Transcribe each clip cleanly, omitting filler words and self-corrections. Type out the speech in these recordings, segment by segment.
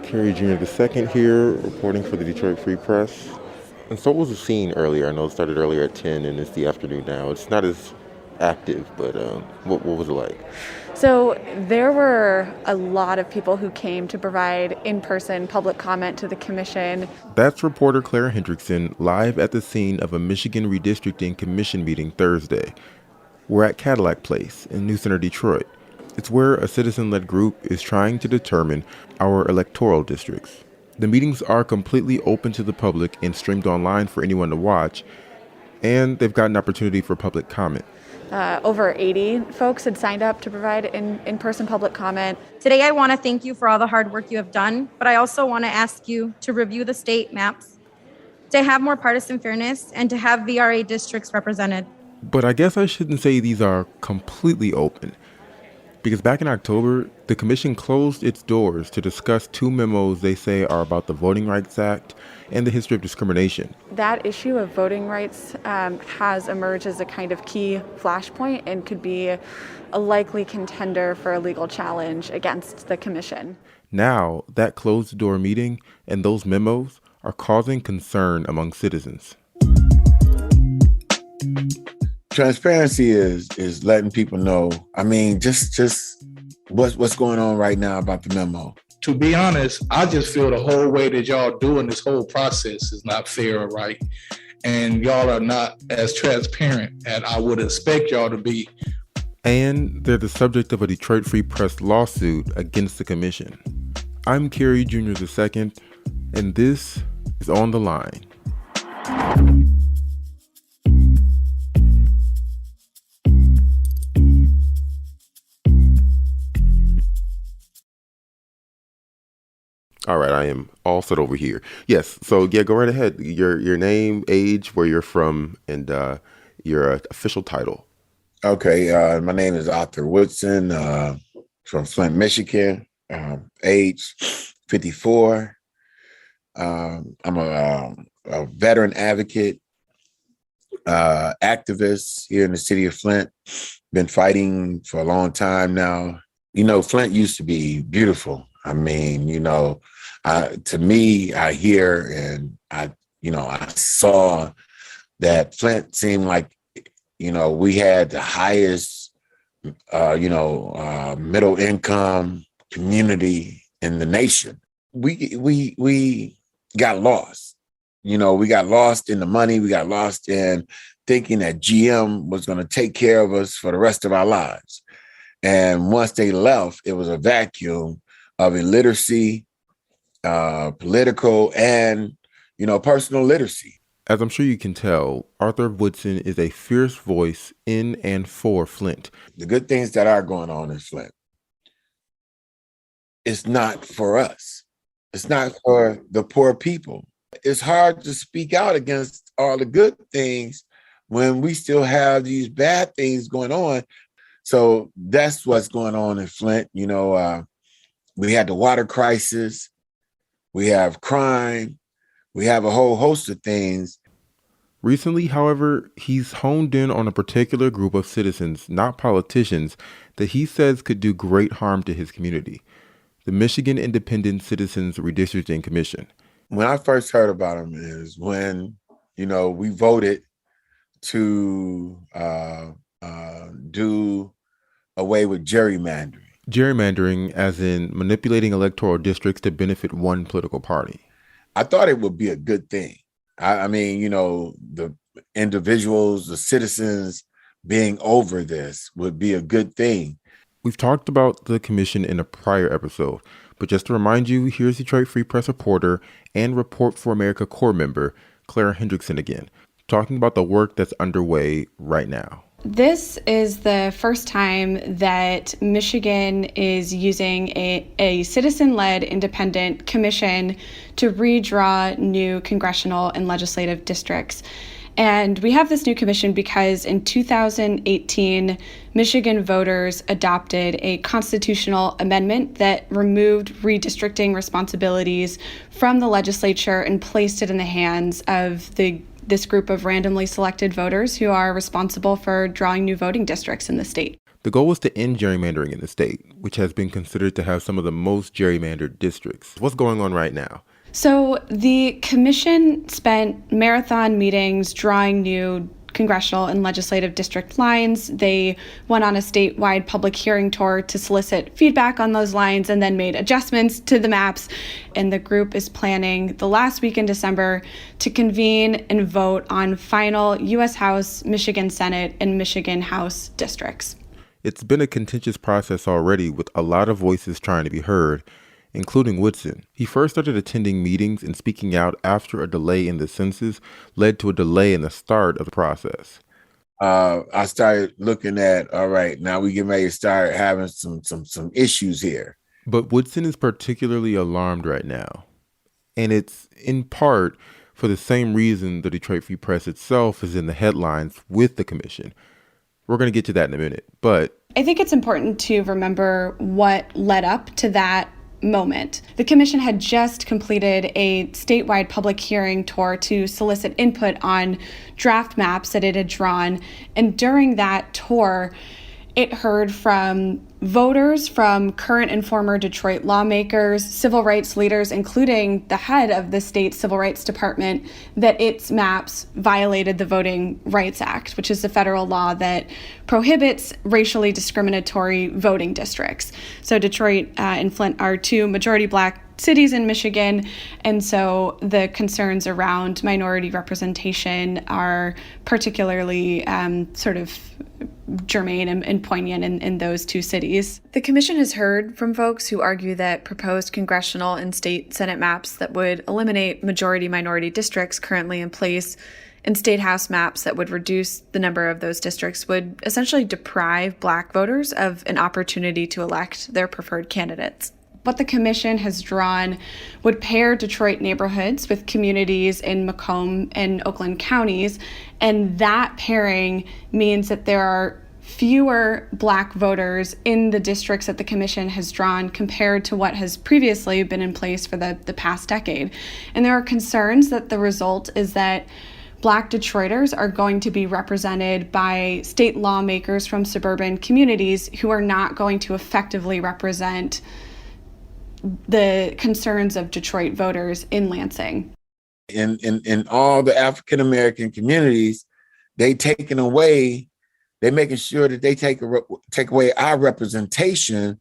Kerry Jr. II here, reporting for the Detroit Free Press. And so was the scene earlier. I know it started earlier at 10 and it's the afternoon now. It's not as active, but what was it like? So there were a lot of people who came to provide in-person public comment to the commission. That's reporter Clara Hendrickson live at the scene of a Michigan Redistricting Commission meeting Thursday. We're at Cadillac Place in New Center, Detroit. It's where a citizen-led group is trying to determine our electoral districts. The meetings are completely open to the public and streamed online for anyone to watch, and they've got an opportunity for public comment. Over 80 folks had signed up to provide in-person public comment. Today, I want to thank you for all the hard work you have done, but I also want to ask you to review the state maps, to have more partisan fairness, and to have VRA districts represented. But I guess I shouldn't say these are completely open, because back in October, the commission closed its doors to discuss two memos they say are about the Voting Rights Act and the history of discrimination. That issue of voting rights has emerged as a kind of key flashpoint and could be a likely contender for a legal challenge against the commission. Now, that closed-door meeting and those memos are causing concern among citizens. Transparency is letting people know. I mean, just what's going on right now about the memo. To be honest, I just feel the whole way that y'all doing this whole process is not fair or right. And y'all are not as transparent as I would expect y'all to be. And they're the subject of a Detroit Free Press lawsuit against the commission. I'm Kerry Jr. II, and this is On the Line. All right, I am all set over here. Yes, so yeah, go right ahead. Your name, age, where you're from, and your official title. Okay, my name is Arthur Woodson, from Flint, Michigan. Age 54. I'm a veteran advocate, activist here in the city of Flint. Been fighting for a long time now. You know, Flint used to be beautiful. I mean, you know, to me, I hear and I saw that Flint seemed like, you know, we had the highest, middle income community in the nation. We got lost. You know, we got lost in the money. We got lost in thinking that GM was going to take care of us for the rest of our lives. And once they left, it was a vacuum of illiteracy, political, and, personal literacy. As I'm sure you can tell, Arthur Woodson is a fierce voice in and for Flint. The good things that are going on in Flint, it's not for us. It's not for the poor people. It's hard to speak out against all the good things when we still have these bad things going on. So that's what's going on in Flint. We had the water crisis. We have crime. We have a whole host of things. Recently, however, he's honed in on a particular group of citizens, not politicians, that he says could do great harm to his community. The Michigan Independent Citizens Redistricting Commission. When I first heard about them is when, we voted to do away with gerrymandering. Gerrymandering as in manipulating electoral districts to benefit one political party. I thought it would be a good thing. I mean, the individuals, the citizens being over this would be a good thing. We've talked about the commission in a prior episode, but just to remind you, here's Detroit Free Press reporter and Report for America Corps member, Clara Hendrickson again, talking about the work that's underway right now. This is the first time that Michigan is using a citizen-led independent commission to redraw new congressional and legislative districts. And we have this new commission because in 2018, Michigan voters adopted a constitutional amendment that removed redistricting responsibilities from the legislature and placed it in the hands of this group of randomly selected voters who are responsible for drawing new voting districts in the state. The goal was to end gerrymandering in the state, which has been considered to have some of the most gerrymandered districts. What's going on right now? So the commission spent marathon meetings drawing new congressional and legislative district lines. They went on a statewide public hearing tour to solicit feedback on those lines and then made adjustments to the maps. And the group is planning the last week in December to convene and vote on final U.S. House, Michigan Senate, and Michigan House districts. It's been a contentious process already, with a lot of voices trying to be heard, including Woodson. He first started attending meetings and speaking out after a delay in the census led to a delay in the start of the process. I started looking at, all right, now we get ready to start having some issues here. But Woodson is particularly alarmed right now. And it's in part for the same reason the Detroit Free Press itself is in the headlines with the commission. We're going to get to that in a minute, but I think it's important to remember what led up to that moment. The commission had just completed a statewide public hearing tour to solicit input on draft maps that it had drawn. And during that tour, it heard from voters, from current and former Detroit lawmakers, civil rights leaders, including the head of the state civil rights department, that its maps violated the Voting Rights Act, which is the federal law that prohibits racially discriminatory voting districts. So Detroit and Flint are two majority Black cities in Michigan, and so the concerns around minority representation are particularly sort of germane and poignant in those two cities. The commission has heard from folks who argue that proposed congressional and state Senate maps that would eliminate majority-minority districts currently in place and state house maps that would reduce the number of those districts would essentially deprive Black voters of an opportunity to elect their preferred candidates. What the commission has drawn would pair Detroit neighborhoods with communities in Macomb and Oakland counties, and that pairing means that there are fewer Black voters in the districts that the commission has drawn compared to what has previously been in place for the past decade. And there are concerns that the result is that Black Detroiters are going to be represented by state lawmakers from suburban communities who are not going to effectively represent the concerns of Detroit voters in Lansing. In all the African American communities, they're making sure that they take away our representation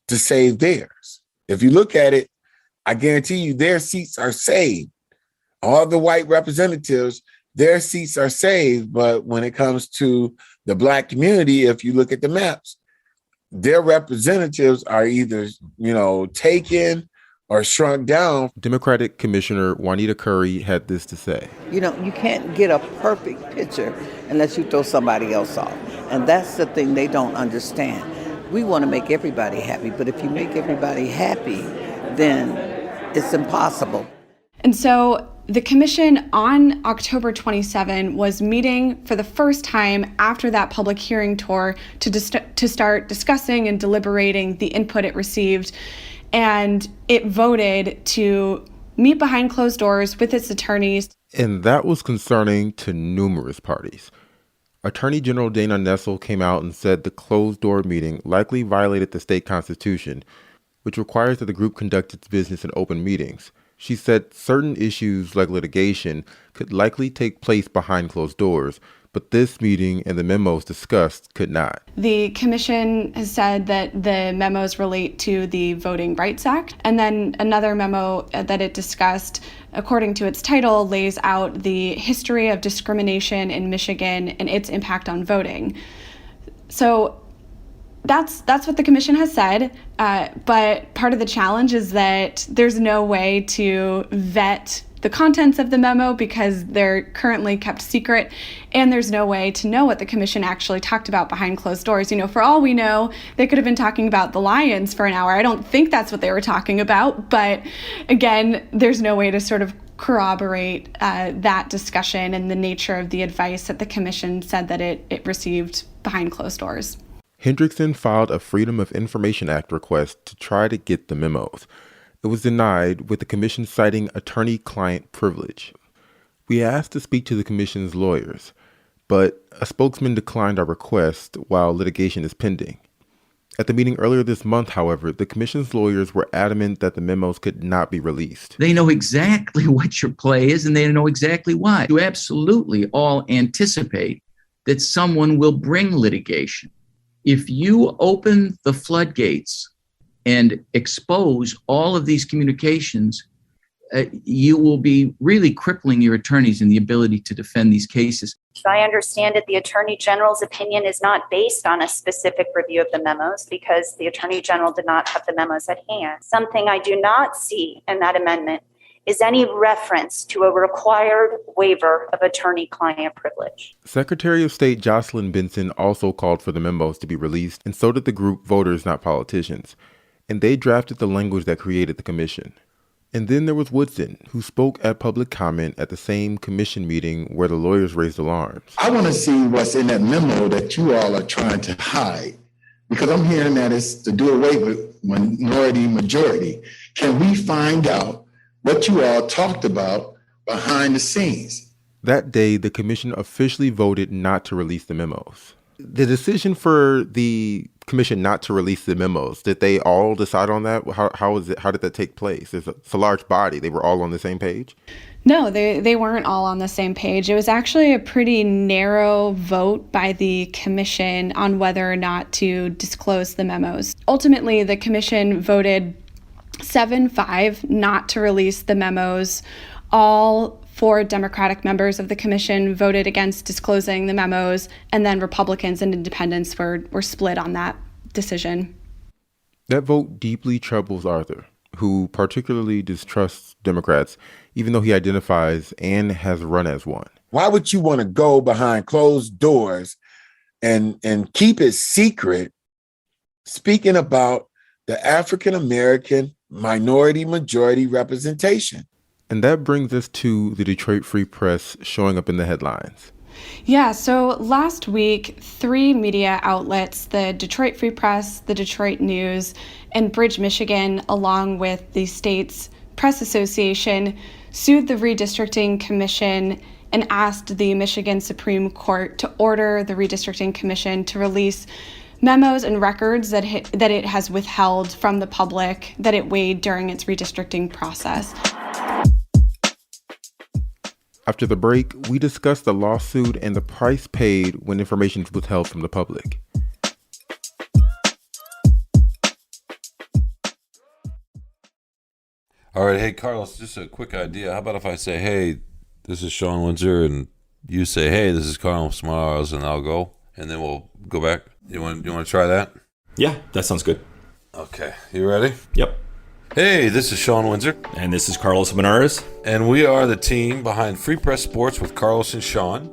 to save theirs. If you look at it, I guarantee you their seats are saved. All the white representatives, their seats are saved. But when it comes to the Black community, if you look at the maps, their representatives are either, taken or shrunk down. Democratic Commissioner Juanita Curry had this to say. You can't get a perfect picture unless you throw somebody else off. And that's the thing they don't understand. We want to make everybody happy, but if you make everybody happy, then it's impossible. And so the commission on October 27 was meeting for the first time after that public hearing tour to start discussing and deliberating the input it received. And it voted to meet behind closed doors with its attorneys. And that was concerning to numerous parties. Attorney General Dana Nessel came out and said the closed-door meeting likely violated the state constitution, which requires that the group conduct its business in open meetings. She said certain issues like litigation could likely take place behind closed doors, but this meeting and the memos discussed could not. The commission has said that the memos relate to the Voting Rights Act, and then another memo that it discussed, according to its title, lays out the history of discrimination in Michigan and its impact on voting. So that's what the commission has said, but part of the challenge is that there's no way to vet the contents of the memo because they're currently kept secret, and there's no way to know what the commission actually talked about behind closed doors. For all we know, they could have been talking about the Lions for an hour. I don't think that's what they were talking about, but again, there's no way to sort of corroborate that discussion and the nature of the advice that the commission said that it received behind closed doors. Hendrickson filed a Freedom of Information Act request to try to get the memos. It was denied, with the commission citing attorney-client privilege. We asked to speak to the commission's lawyers. but a spokesman declined our request while litigation is pending. At the meeting earlier this month, however, the commission's lawyers were adamant that the memos could not be released. They know exactly what your play is, and they know exactly why. You absolutely all anticipate that someone will bring litigation. If you open the floodgates and expose all of these communications, you will be really crippling your attorneys in the ability to defend these cases. I understand that the Attorney General's opinion is not based on a specific review of the memos because the Attorney General did not have the memos at hand. Something I do not see in that amendment is any reference to a required waiver of attorney-client privilege. Secretary of State Jocelyn Benson also called for the memos to be released, and so did the group Voters Not Politicians, and they drafted the language that created the commission. And then there was Woodson, who spoke at public comment at the same commission meeting where the lawyers raised alarms. I want to see what's in that memo that you all are trying to hide, because I'm hearing that it's to do away with minority majority. Can we find out what you all talked about behind the scenes? That day, the commission officially voted not to release the memos. The decision for the commission not to release the memos, did they all decide on that? How did that take place? It's a large body. They were all on the same page? No, they weren't all on the same page. It was actually a pretty narrow vote by the commission on whether or not to disclose the memos. Ultimately, the commission voted 7-5 not to release the memos. All 4 Democratic members of the commission voted against disclosing the memos, and then Republicans and independents were split on that decision. That vote deeply troubles Arthur, who particularly distrusts Democrats, even though he identifies and has run as one. Why would you want to go behind closed doors and keep it secret, speaking about the African-American minority majority representation? And that brings us to the Detroit Free Press showing up in the headlines. Yeah, so last week, 3 media outlets, the Detroit Free Press, the Detroit News, and Bridge, Michigan, along with the state's press association, sued the Redistricting Commission and asked the Michigan Supreme Court to order the Redistricting Commission to release memos and records that it has withheld from the public that it weighed during its redistricting process. After the break, we discuss the lawsuit and the price paid when information is withheld from the public. All right, hey, Carlos, just a quick idea. How about if I say, hey, this is Sean Windsor, and you say, hey, this is Carlos Morales, and I'll go, and then we'll go back. You want to try that? Yeah, that sounds good. Okay, you ready? Yep. Hey, this is Sean Windsor. And this is Carlos Benares. And we are the team behind Free Press Sports with Carlos and Sean,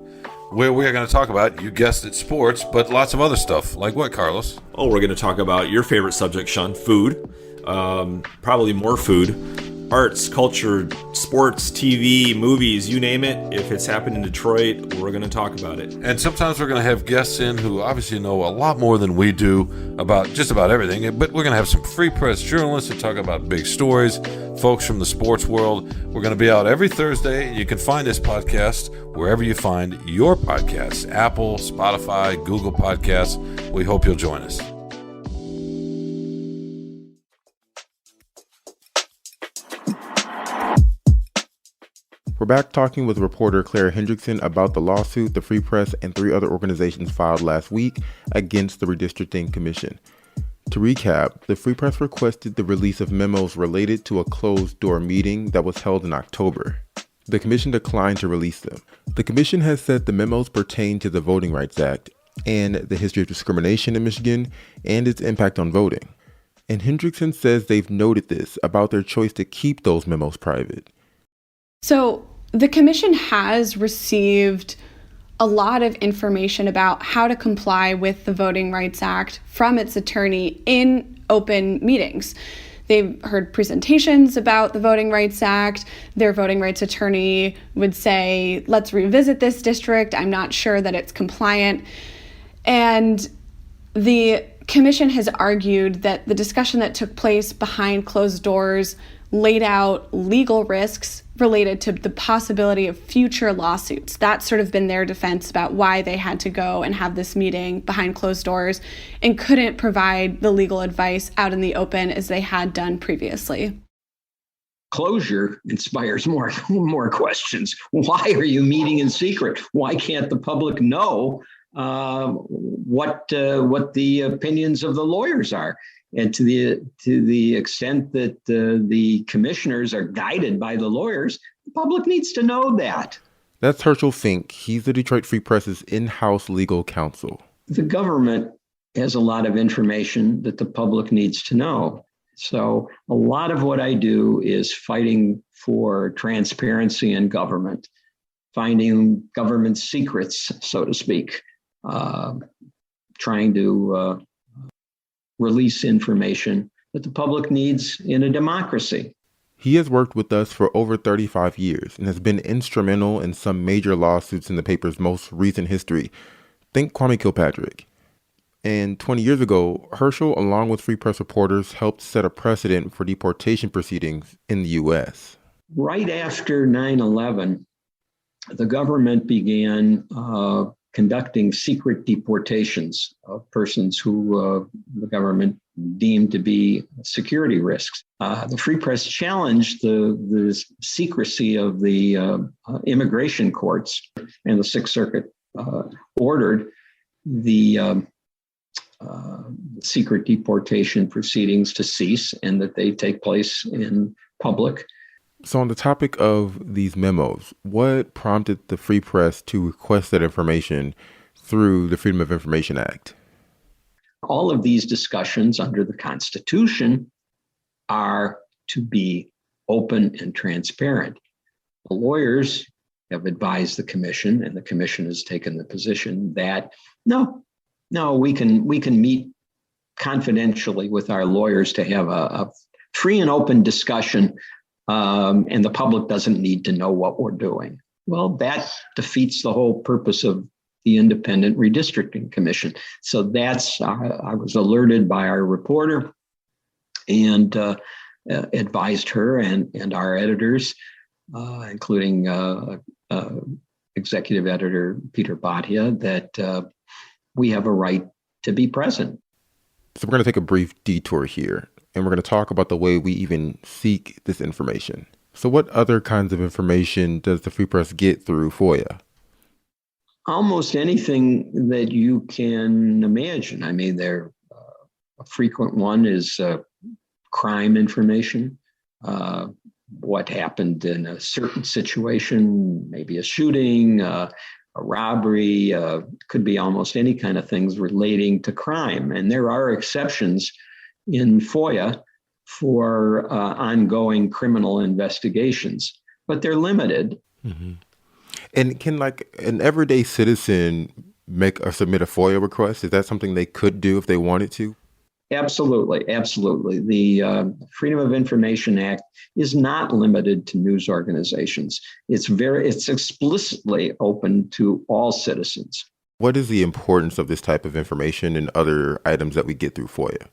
where we are going to talk about, you guessed it, sports, but lots of other stuff. Like what, Carlos? Oh, we're going to talk about your favorite subject, Sean, food. Probably more food. Arts, culture, sports, TV, movies, you name it. If it's happened in Detroit, we're going to talk about it. And sometimes we're going to have guests in who obviously know a lot more than we do about just about everything. But we're going to have some Free Press journalists to talk about big stories, folks from the sports world. We're going to be out every Thursday. You can find this podcast wherever you find your podcasts, Apple, Spotify, Google Podcasts. We hope you'll join us. We're back talking with reporter Claire Hendrickson about the lawsuit the Free Press and 3 other organizations filed last week against the Redistricting Commission. To recap, the Free Press requested the release of memos related to a closed-door meeting that was held in October. The commission declined to release them. The commission has said the memos pertain to the Voting Rights Act and the history of discrimination in Michigan and its impact on voting. And Hendrickson says they've noted this about their choice to keep those memos private. So the commission has received a lot of information about how to comply with the Voting Rights Act from its attorney in open meetings. They've heard presentations about the Voting Rights Act. Their voting rights attorney would say, let's revisit this district. I'm not sure that it's compliant. And the commission has argued that the discussion that took place behind closed doors laid out legal risks related to the possibility of future lawsuits. That's sort of been their defense about why they had to go and have this meeting behind closed doors and couldn't provide the legal advice out in the open as they had done previously. Closure inspires more questions. Why are you meeting in secret? Why can't the public know what the opinions of the lawyers are? And to the extent that the commissioners are guided by the lawyers, the public needs to know that. That's Herschel Fink. He's the Detroit Free Press's in-house legal counsel. The government has a lot of information that the public needs to know. So a lot of what I do is fighting for transparency in government, finding government secrets, so to speak, trying to release information that the public needs in a democracy. He has worked with us for over 35 years and has been instrumental in some major lawsuits in the paper's most recent history. Think Kwame Kilpatrick. And 20 years ago, Herschel, along with Free Press reporters, helped set a precedent for deportation proceedings in the U.S. Right after 9/11, the government began conducting secret deportations of persons who the government deemed to be security risks. The Free Press challenged the secrecy of the immigration courts, and the Sixth Circuit ordered the secret deportation proceedings to cease and that they take place in public. So on the topic of these memos, what prompted the Free Press to request that information through the Freedom of Information Act? All of these discussions under the Constitution are to be open and transparent. The lawyers have advised the commission, and the commission has taken the position that no, we can meet confidentially with our lawyers to have a free and open discussion, and the public doesn't need to know what we're doing. Well, that defeats the whole purpose of the Independent Redistricting Commission. So that's, I was alerted by our reporter and advised her and our editors, including executive editor Peter Bhatia, that we have a right to be present. So we're going to take a brief detour here, and we're going to talk about the way we even seek this information. So what other kinds of information does the Free Press get through FOIA? Almost anything that you can imagine. I mean, a frequent one is crime information, what happened in a certain situation, maybe a shooting, a robbery, could be almost any kind of things relating to crime. And there are exceptions in FOIA for ongoing criminal investigations, but they're limited. Mm-hmm. And can an everyday citizen make or submit a FOIA request? Is that something they could do if they wanted to? Absolutely. The Freedom of Information Act is not limited to news organizations. It's explicitly open to all citizens. What is the importance of this type of information and other items that we get through FOIA?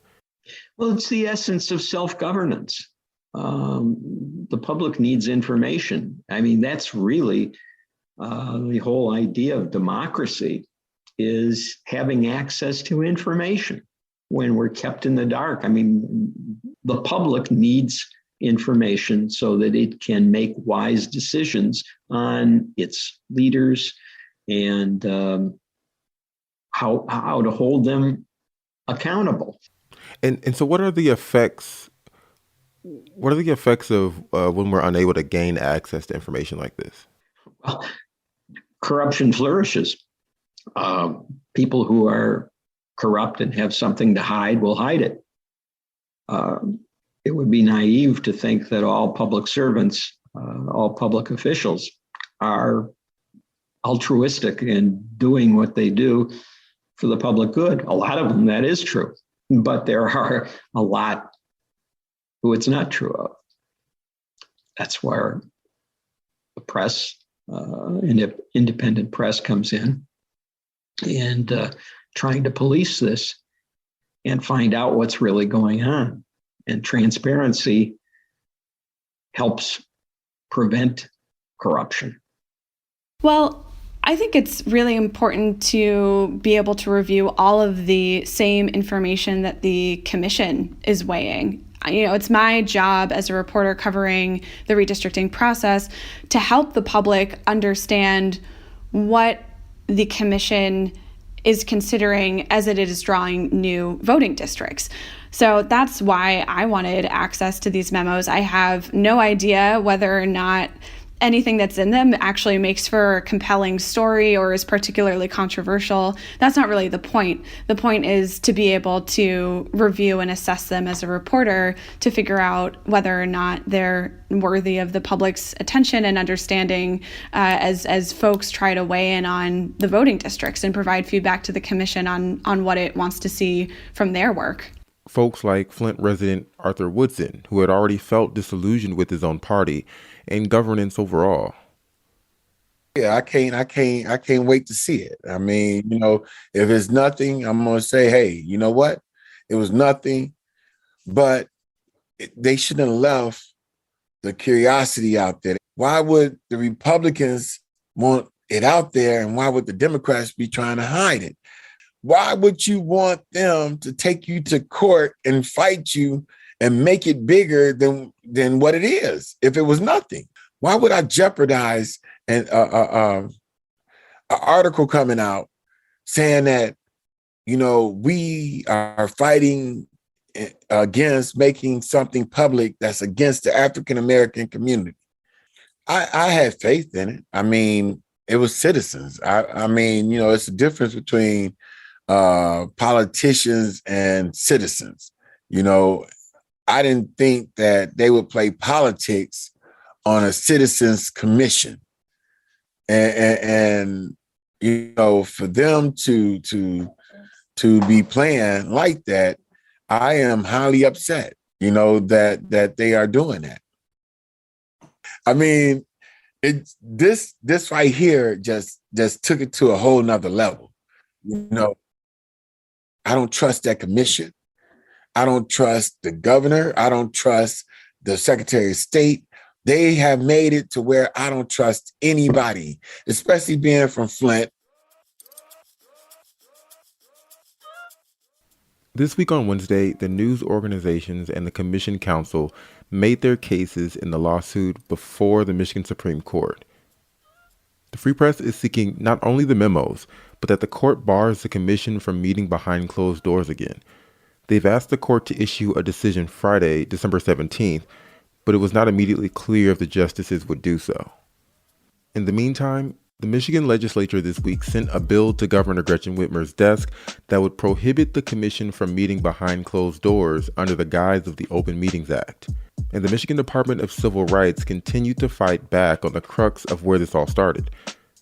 Well, it's the essence of self-governance. The public needs information. I mean, that's really the whole idea of democracy, is having access to information when we're kept in the dark. I mean, the public needs information so that it can make wise decisions on its leaders and how to hold them accountable. And so what are the effects? What are the effects of when we're unable to gain access to information like this? Well, corruption flourishes. People who are corrupt and have something to hide will hide it. It would be naive to think that all public servants, all public officials are altruistic in doing what they do for the public good. A lot of them, that is true. But there are a lot who it's not true of. That's where the press, independent press, comes in and trying to police this and find out what's really going on. And transparency helps prevent corruption? Well, I think it's really important to be able to review all of the same information that the commission is weighing. It's my job as a reporter covering the redistricting process to help the public understand what the commission is considering as it is drawing new voting districts. So that's why I wanted access to these memos. I have no idea whether or not anything that's in them actually makes for a compelling story or is particularly controversial. That's not really the point. The point is to be able to review and assess them as a reporter to figure out whether or not they're worthy of the public's attention and understanding as folks try to weigh in on the voting districts and provide feedback to the commission on what it wants to see from their work. Folks like Flint resident Arthur Woodson, who had already felt disillusioned with his own party and governance overall. Yeah, I can't wait to see it. I mean, if it's nothing, I'm going to say, hey, you know what? It was nothing, but they shouldn't have left the curiosity out there. Why would the Republicans want it out there, and why would the Democrats be trying to hide it? Why would you want them to take you to court and fight you and make it bigger than what it is if it was nothing? Why would I jeopardize an article coming out saying that, we are fighting against making something public that's against the African-American community? I had faith in it. I mean, it was citizens. I mean, it's a difference between politicians and citizens. I didn't think that they would play politics on a citizens commission, and for them to be playing like that, I am highly upset. That they are doing that. I mean, this right here just took it to a whole nother level. I don't trust that commission. I don't trust the governor. I don't trust the Secretary of State. They have made it to where I don't trust anybody, especially being from Flint. This week on Wednesday, the news organizations and the Commission Council made their cases in the lawsuit before the Michigan Supreme Court. The Free Press is seeking not only the memos, but that the court bars the commission from meeting behind closed doors again. They've asked the court to issue a decision Friday, December 17th, but it was not immediately clear if the justices would do so. In the meantime, the Michigan legislature this week sent a bill to Governor Gretchen Whitmer's desk that would prohibit the commission from meeting behind closed doors under the guise of the Open Meetings Act. And the Michigan Department of Civil Rights continued to fight back on the crux of where this all started,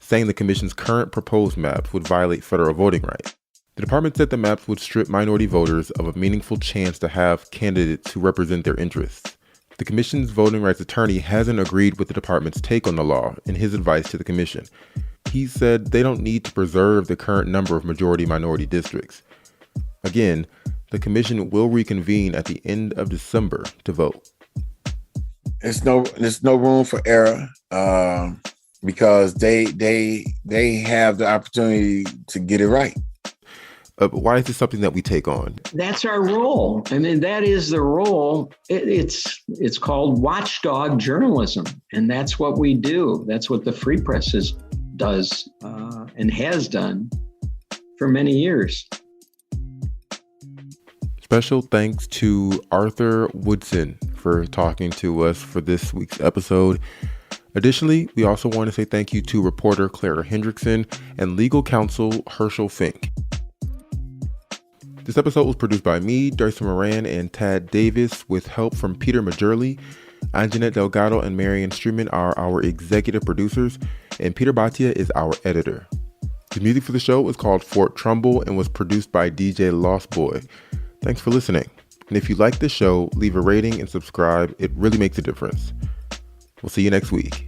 saying the commission's current proposed maps would violate federal voting rights. The department said the maps would strip minority voters of a meaningful chance to have candidates who represent their interests. The commission's voting rights attorney hasn't agreed with the department's take on the law in his advice to the commission. He said they don't need to preserve the current number of majority-minority districts. Again, the commission will reconvene at the end of December to vote. There's no room for error because they have the opportunity to get it right. But why is this something that we take on? That's our role. I mean, that is the role. It's called watchdog journalism, and that's what we do. That's what the Free Press does and has done for many years. Special thanks to Arthur Woodson for talking to us for this week's episode. Additionally, we also want to say thank you to reporter Clara Hendrickson and legal counsel Herschel Fink. This episode was produced by me, Darcy Moran, and Tad Davis, with help from Peter Majurli. Anjanette Delgado and Marion Streeman are our executive producers, and Peter Bhatia is our editor. The music for the show is called Fort Trumbull and was produced by DJ Lost Boy. Thanks for listening. And if you like the show, leave a rating and subscribe. It really makes a difference. We'll see you next week.